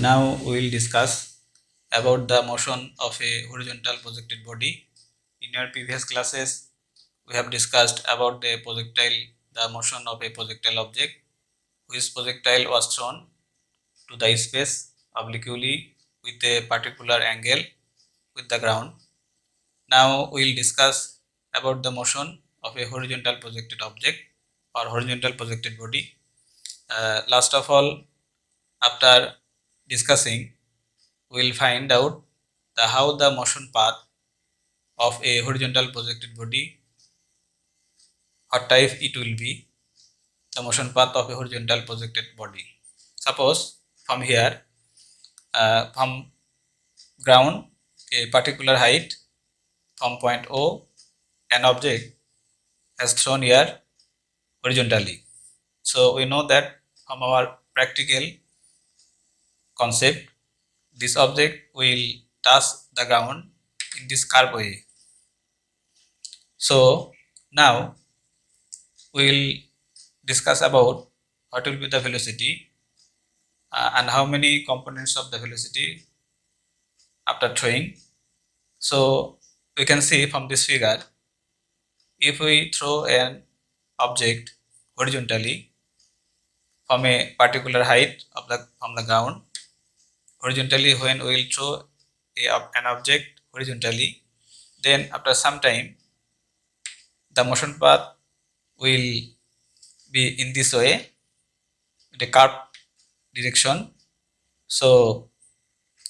Now we will discuss about the motion of a horizontal projected body. In our previous classes, we have discussed about the motion of a projectile object, which projectile was thrown to the space obliquely with a particular angle with the ground. Now we will discuss about the motion of a horizontal projected object or horizontal projected body. Last of all, after discussing, we will find out how the motion path of a horizontal projected body, what type it will be, the motion path of a horizontal projected body. Suppose from here, from ground, a particular height, from point O, an object has thrown here horizontally. So we know that from our practical concept, this object will touch the ground in this curved way. So now we will discuss about what will be the velocity and how many components of the velocity after throwing. So we can see from this figure, if we throw an object horizontally from a particular height of from the ground, horizontally, when we will throw an object horizontally, then after some time the motion path will be in this way, in a curved direction. So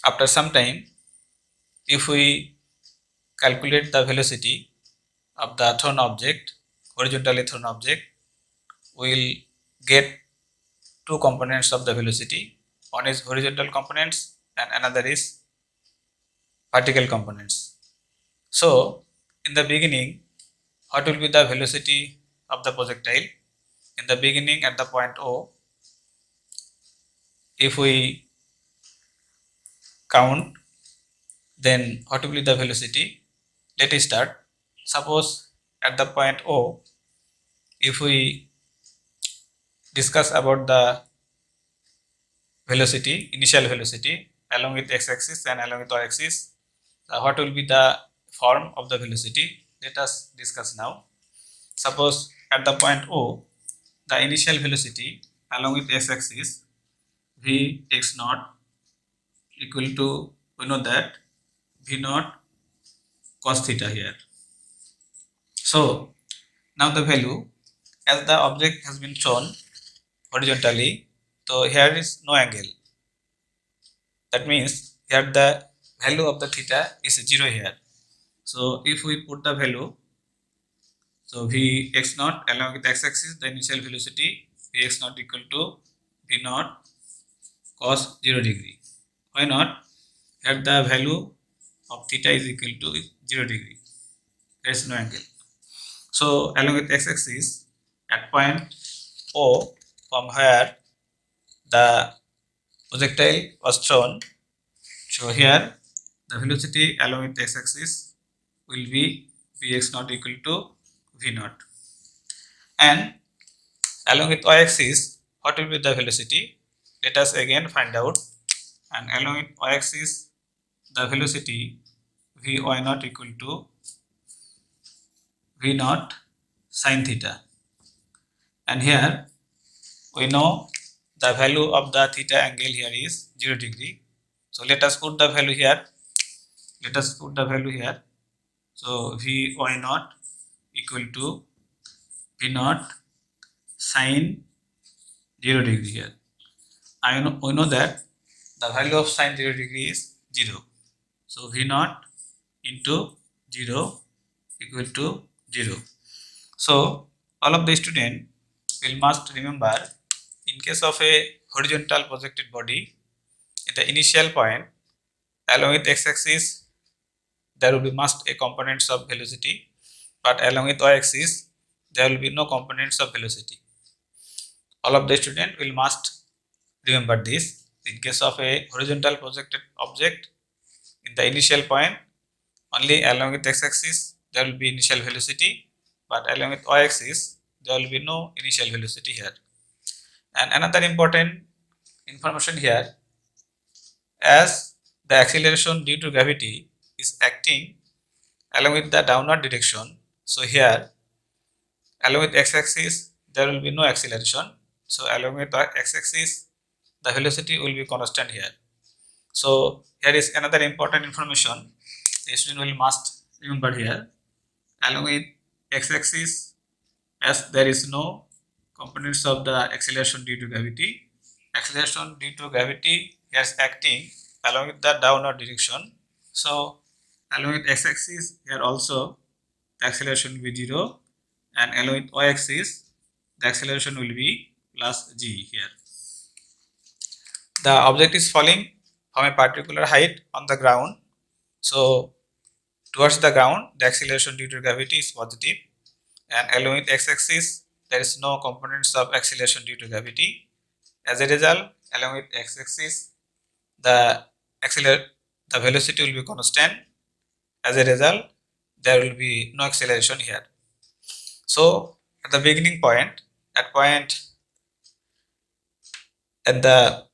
after some time, if we calculate the velocity of the thrown object, horizontally thrown object, we will get two components of the velocity. One is horizontal components and another is vertical components. So in the beginning, what will be the velocity of the projectile? In the beginning, at the point O, if we count, then what will be the velocity? Let us start. Suppose at the point O, if we discuss about the velocity, initial velocity along with x-axis and along with y-axis, what will be the form of the velocity? Let us discuss now. Suppose at the point O, the initial velocity along with x-axis v x naught equal to, we know that v naught cos theta here. So now the value, as the object has been shown horizontally, so here is no angle. That means here the value of the theta is 0 here. So if we put the value, so v x naught along with x-axis, the initial velocity v x naught equal to v naught cos 0 degree. Why not? Here the value of theta is equal to 0 degree. There is no angle. So along with x-axis, at point O, from where the projectile was thrown, so here the velocity along with x-axis will be vx naught equal to v naught, and along with y-axis, what will be the velocity? Let us again find out. And along with y-axis, the velocity vy naught equal to v naught sin theta, and here we know the value of the theta angle here is 0 degree. So let us put the value here. So vy naught equal to v naught sin 0 degree here. We know that the value of sin 0 degree is 0. So v naught into 0 equal to 0. So all of the student will must remember, in case of a horizontal projected body, in the initial point along with x-axis there will be must a components of velocity, but along with y-axis there will be no components of velocity. All of the student will must remember this. In case of a horizontal projected object, in the initial point, only along with x-axis there will be initial velocity, but along with y-axis there will be no initial velocity here. And another important information here, as the acceleration due to gravity is acting along with the downward direction. So here along with x-axis there will be no acceleration. So along with the x-axis the velocity will be constant here. So here is another important information the student will must remember here. Along with x-axis, as there is no components of the acceleration due to gravity, acceleration due to gravity is acting along with the downward direction. So along with x-axis here also the acceleration will be 0, and along with y-axis the acceleration will be plus g here. The object is falling from a particular height on the ground. So towards the ground the acceleration due to gravity is positive, and along with x-axis there is no components of acceleration due to gravity. As a result, along with x-axis the the velocity will be constant. As a result, there will be no acceleration here. So at the beginning point, at the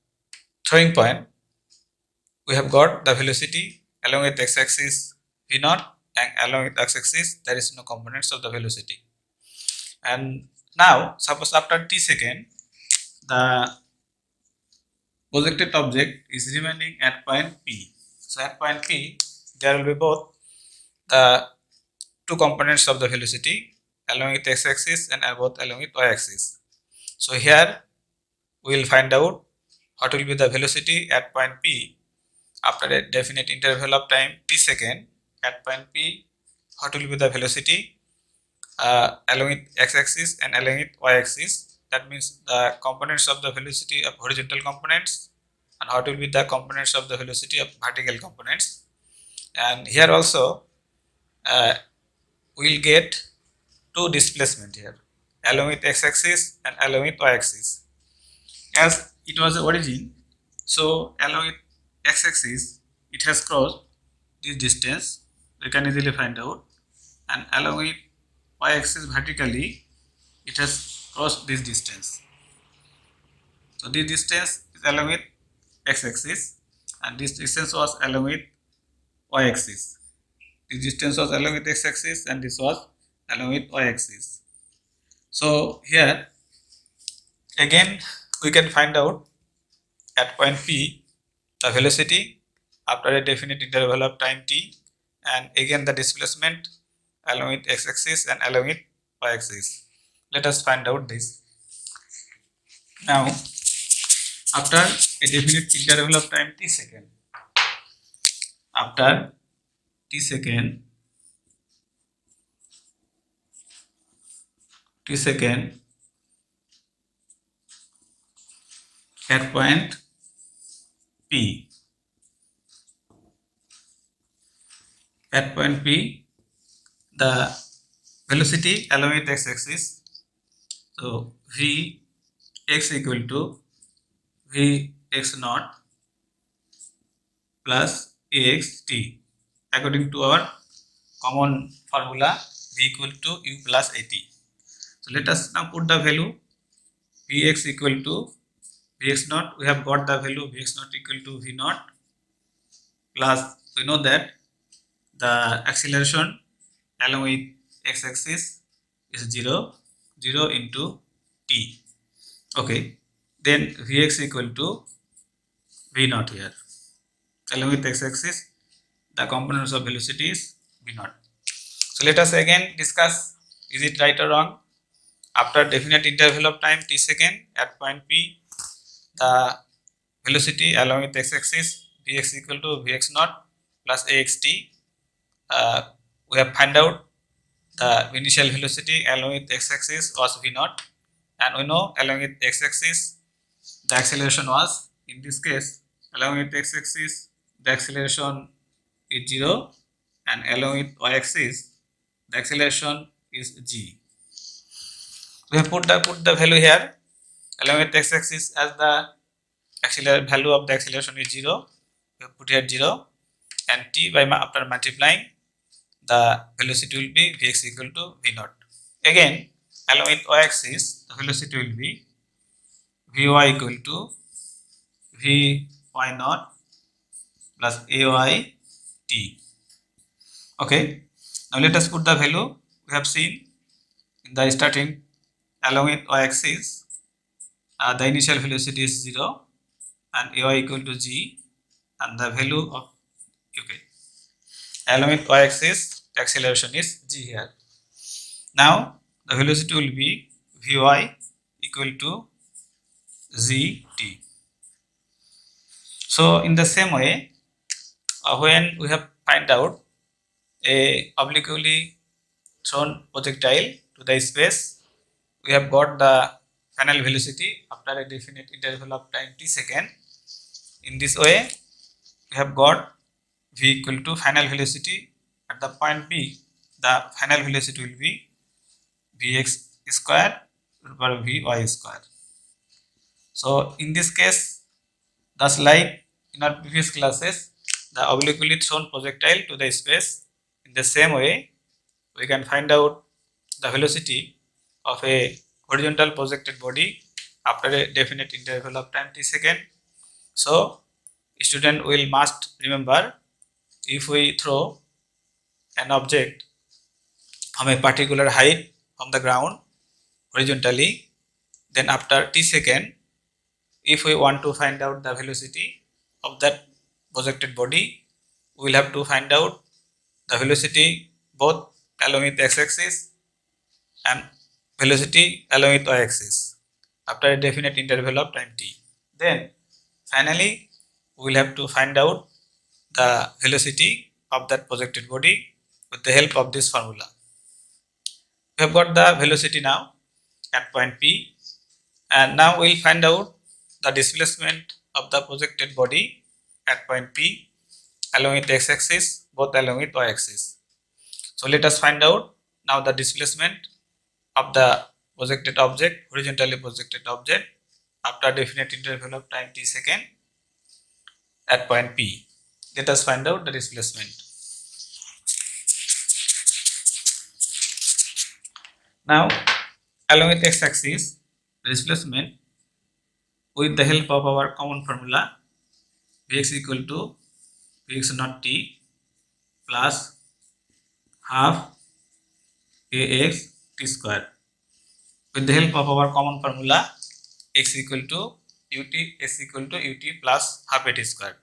throwing point, we have got the velocity along with x-axis v naught, and along with x-axis there is no components of the velocity. And now suppose after t second the projected object is remaining at point P. So at point P there will be both the two components of the velocity along with x-axis and both along with y-axis. So here we will find out what will be the velocity at point P after a definite interval of time t second. At point P, what will be the velocity along with x-axis and along with y-axis. That means the components of the velocity of horizontal components, and what will be the components of the velocity of vertical components. And here also we will get two displacement here along with x-axis and along with y-axis. As it was the origin, so along with x-axis it has crossed this distance, we can easily find out, and along with y-axis vertically it has crossed this distance. So this distance is along with x-axis and this distance was along with y-axis. This distance was along with x-axis and this was along with y-axis. So here again we can find out at point P the velocity after a definite interval of time t, and again the displacement along with x-axis and along with y-axis. Let us find out this. Now after a definite interval of time t second, after t second at point P, the velocity along with x-axis, so v x equal to v x naught plus ax t, according to our common formula v equal to u plus at. So let us now put the value vx equal to vx naught. We have got the value vx naught equal to v naught plus, we know that the acceleration along with x-axis is 0 into t. Okay, then vx equal to v naught here. Along with x-axis the components of velocity is v naught. So let us again discuss, is it right or wrong? After definite interval of time t second at point P, the velocity along with x-axis vx equal to vx naught plus axt. We have find out the initial velocity along with x-axis was v naught, and we know along with x-axis the acceleration was, in this case along with x-axis the acceleration is 0, and along with y-axis the acceleration is g. We have put the value here along with x-axis as the value of the acceleration is 0. We have put here 0, and t by after multiplying the velocity will be vx equal to v naught. Again along with y-axis the velocity will be vy equal to vy naught plus AY T. Okay. Now let us put the value we have seen in the starting along with y-axis. The initial velocity is 0 and AY equal to G, and the value of along with y-axis the acceleration is G here. Now the velocity will be Vy equal to Zt. So in the same way, when we have find out a obliquely thrown projectile to the space, we have got the final velocity after a definite interval of time t second. In this way, we have got v equal to final velocity at the point B. The final velocity will be vx square over vy square. So in this case, thus like in our previous classes, the obliquely thrown projectile to the space, in the same way we can find out the velocity of a horizontal projected body after a definite interval of time t second. So student will must remember, if we throw an object from a particular height from the ground horizontally, then after t second, if we want to find out the velocity of that projected body, we will have to find out the velocity both along with x-axis and velocity along with y-axis after a definite interval of time t. Then finally we will have to find out the velocity of that projected body with the help of this formula. We have got the velocity now at point P, and now we will find out the displacement of the projected body at point P along with x-axis, both along with y-axis. So let us find out now the displacement of the projected object, horizontally projected object after definite interval of time t second at point P. Let us find out the displacement. Now along with x-axis, displacement with the help of our common formula Vx equal to Vx naught t plus half Ax t square. With the help of our common formula x equal to ut, s equal to ut plus half at square.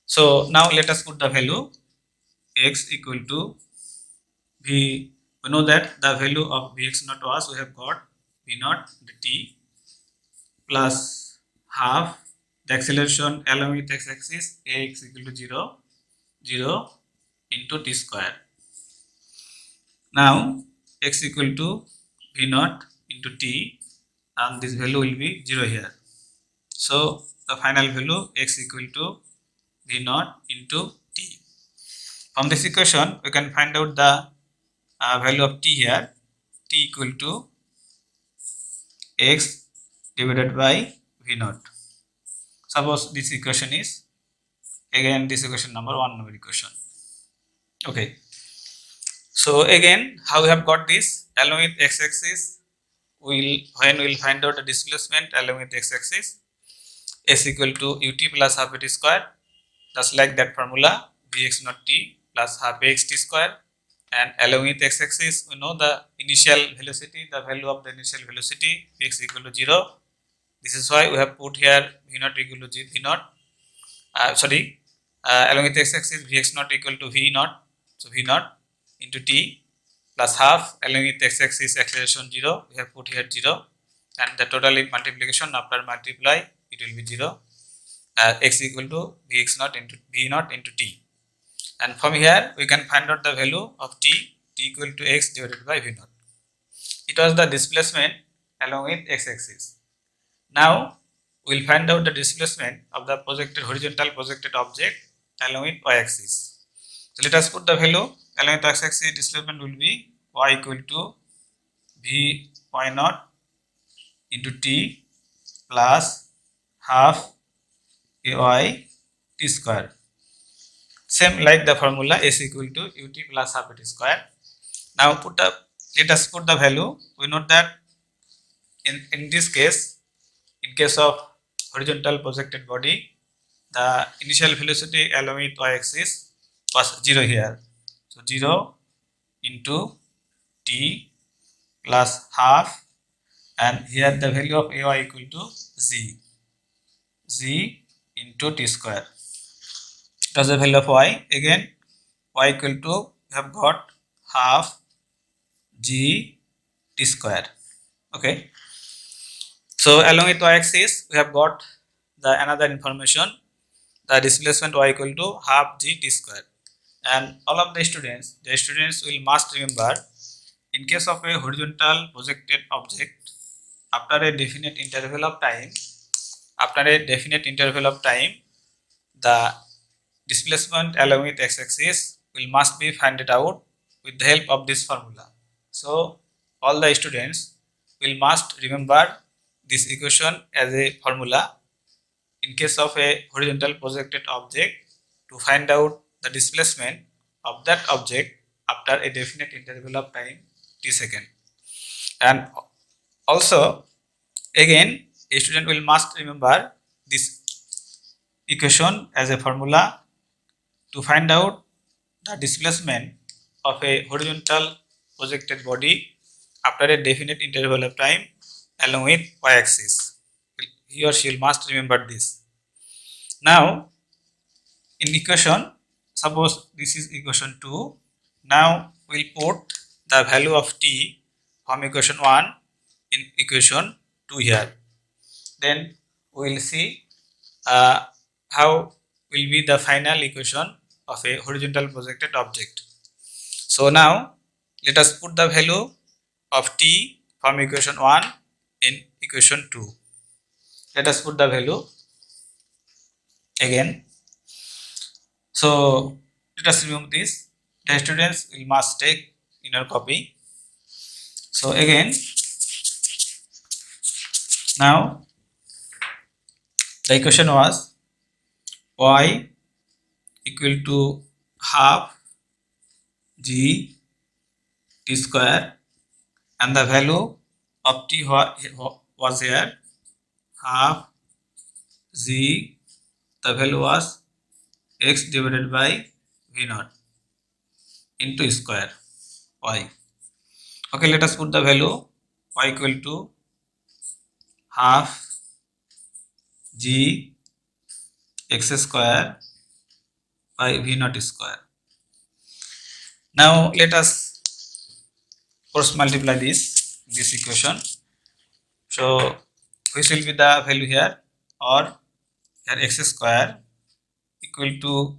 So now let us put the value x equal to v. We know that the value of vx naught was, we have got v naught t plus half the acceleration along with x-axis ax equal to 0, 0 into t square. Now x equal to v naught into t, and this value will be 0 here. So the final value x equal to v naught into t. From this equation we can find out the value of t here, t equal to x divided by v naught. Suppose this equation is, again this equation number 1 number equation. Okay. So again, how we have got this? Along with x-axis, when we will find out the displacement along with x-axis, s equal to ut plus half at square, just like that formula, vx naught t plus half ax t square, and along with x-axis we know the initial velocity, the value of the initial velocity vx equal to 0. This is why we have put here v naught equal to v naught. Along with x-axis vx naught equal to v naught, so v naught into t plus half, along with x-axis acceleration 0, we have put here 0, and the total multiplication after multiply it will be 0. X equal to vx naught into v naught into t, and from here we can find out the value of t equal to x divided by v naught. It was the displacement along with x-axis. Now we will find out the displacement of the projected horizontal projected object along with y-axis. So let us put the value along with x-axis. Displacement will be y equal to v y naught into t plus half ay t square. Same like the formula s equal to ut plus half at square. Now let us put the value. We note that in this case, in case of horizontal projected body, the initial velocity along with y-axis was 0 here. So 0 into t plus half, and here the value of ay equal to z into t square. That's the value of y. Again, y equal to, we have got half g t square. Okay. So along with y-axis, we have got the another information. The displacement y equal to half g t square. And all of the students will must remember, in case of a horizontal projected object, after a definite interval of time, the displacement along with x-axis will must be found out with the help of this formula. So all the students will must remember this equation as a formula in case of a horizontal projected object to find out the displacement of that object after a definite interval of time t second. And also again, a student will must remember this equation as a formula to find out the displacement of a horizontal projected body after a definite interval of time along with y-axis. He or she must remember this. Now, in equation, suppose this is equation 2. Now, we'll put the value of t from equation 1 in equation 2 here. Then, we will see how will be the final equation of a horizontal projected object. So now let us put the value of t from equation 1 in equation 2. Let us put the value again. So let us remove this. The students will must take in your copy. So again, now the equation was y equal to half g t square, and the value of t was here half z, the value was x divided by v naught into square y. Okay, let us put the value y equal to half g x square by v naught square. Now let us cross multiply this equation. So which will be the value here, or here x square equal to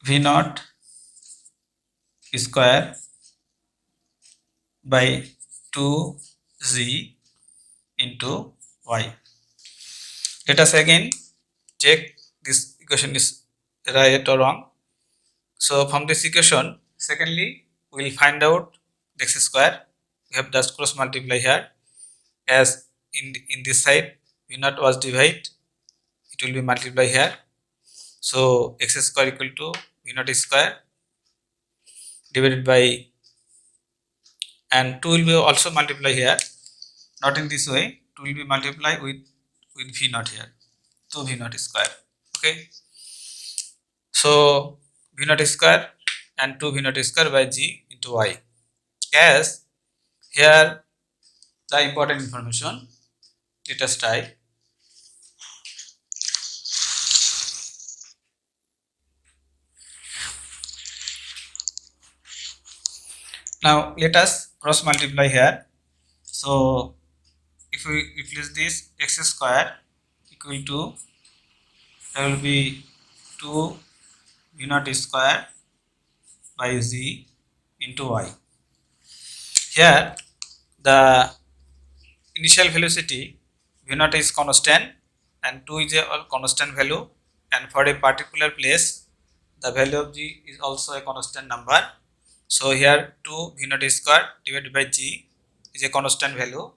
v naught square by 2z into y. Let us again check this equation is right or wrong. So from this equation, secondly, we will find out the x square. We have just cross multiply here, as in this side v naught was divided, it will be multiplied here. So x square equal to v naught square divided by, and 2 will be also multiplied here, not in this way, 2 will be multiplied with v naught here, 2 v naught square. Okay, so v naught square and 2 v naught square by g into y. As here the important information, let us try. Now let us cross multiply here. So if we replace this x square equal to, there will be 2 v naught square by z into y. Here the initial velocity v naught is constant and 2 is a constant value, and for a particular place the value of g is also a constant number. So here 2 v naught square divided by g is a constant value.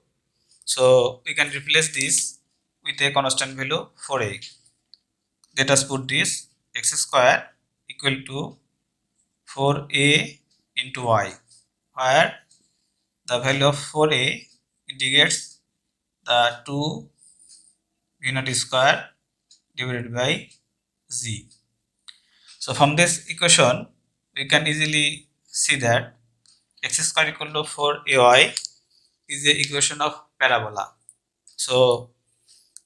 So we can replace this with a constant value 4a. Let us put this x square equal to 4a into y, where the value of 4a indicates the 2 v naught square divided by z. So from this equation we can easily see that x square equal to 4ay is the equation of parabola. So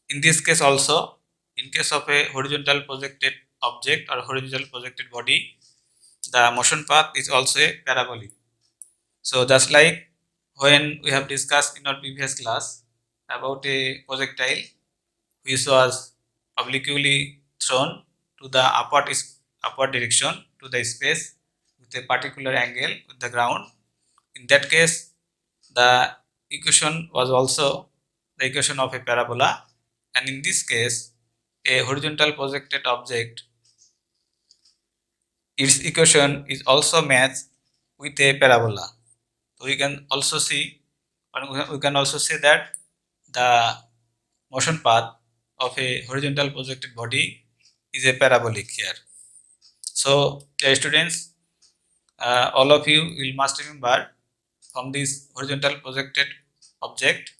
in this case also, in case of a horizontal projected object or horizontal projected body, the motion path is also a parabolic. So just like when we have discussed in our previous class about a projectile which was obliquely thrown to the upward direction to the space with a particular angle with the ground. In that case, the equation was also the equation of a parabola, and in this case, a horizontal projected object, its equation is also matched with a parabola. So we can also see, or we can also say that the motion path of a horizontal projected body is a parabolic here. So dear students, all of you will must remember, from this horizontal projected object,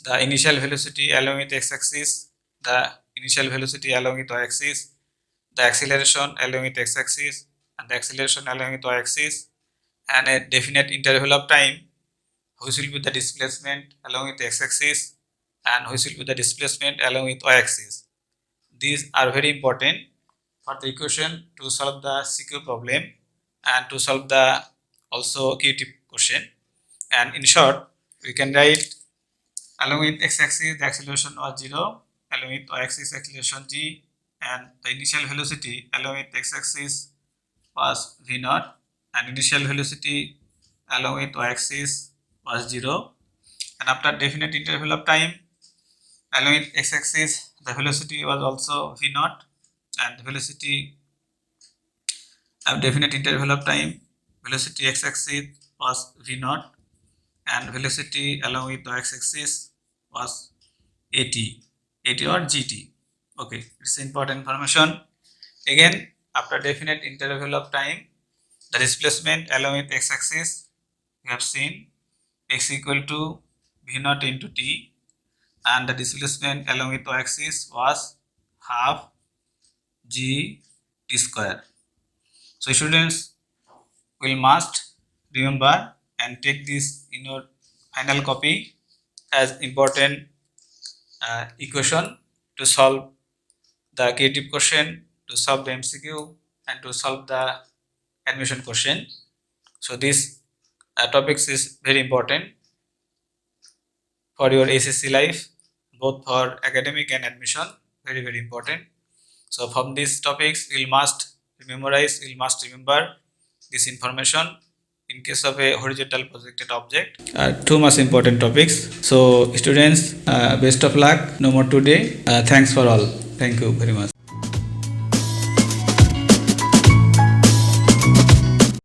the initial velocity along with x-axis, the initial velocity along with y-axis, the acceleration along with x-axis, and the acceleration along with y-axis, and a definite interval of time which will be the displacement along with x-axis and which will be the displacement along with y-axis. These are very important for the equation to solve the CQ problem and to solve the also QT question. And in short, we can write along with x-axis the acceleration was 0, along with y-axis acceleration g, and the initial velocity along with x-axis was v naught, and initial velocity along with y-axis was 0, and after definite interval of time along with x-axis the velocity was also v naught, and the velocity at definite interval of time velocity x-axis was v naught, and velocity along with the x-axis was at or gt. Okay, it's important information. Again, after definite interval of time, the displacement along with x-axis we have seen x equal to v naught into t, and the displacement along with y-axis was half g t square. So students will must remember and take this in your final copy as important equation to solve the creative question, to solve the MCQ, and to solve the admission question. So this topics is very important for your SSC life, both for academic and admission, very important. So from these topics you must memorize, you must remember this information. In case of a horizontal projected object, two most important topics. So students, best of luck. No more today. Thanks for all. Thank you very much.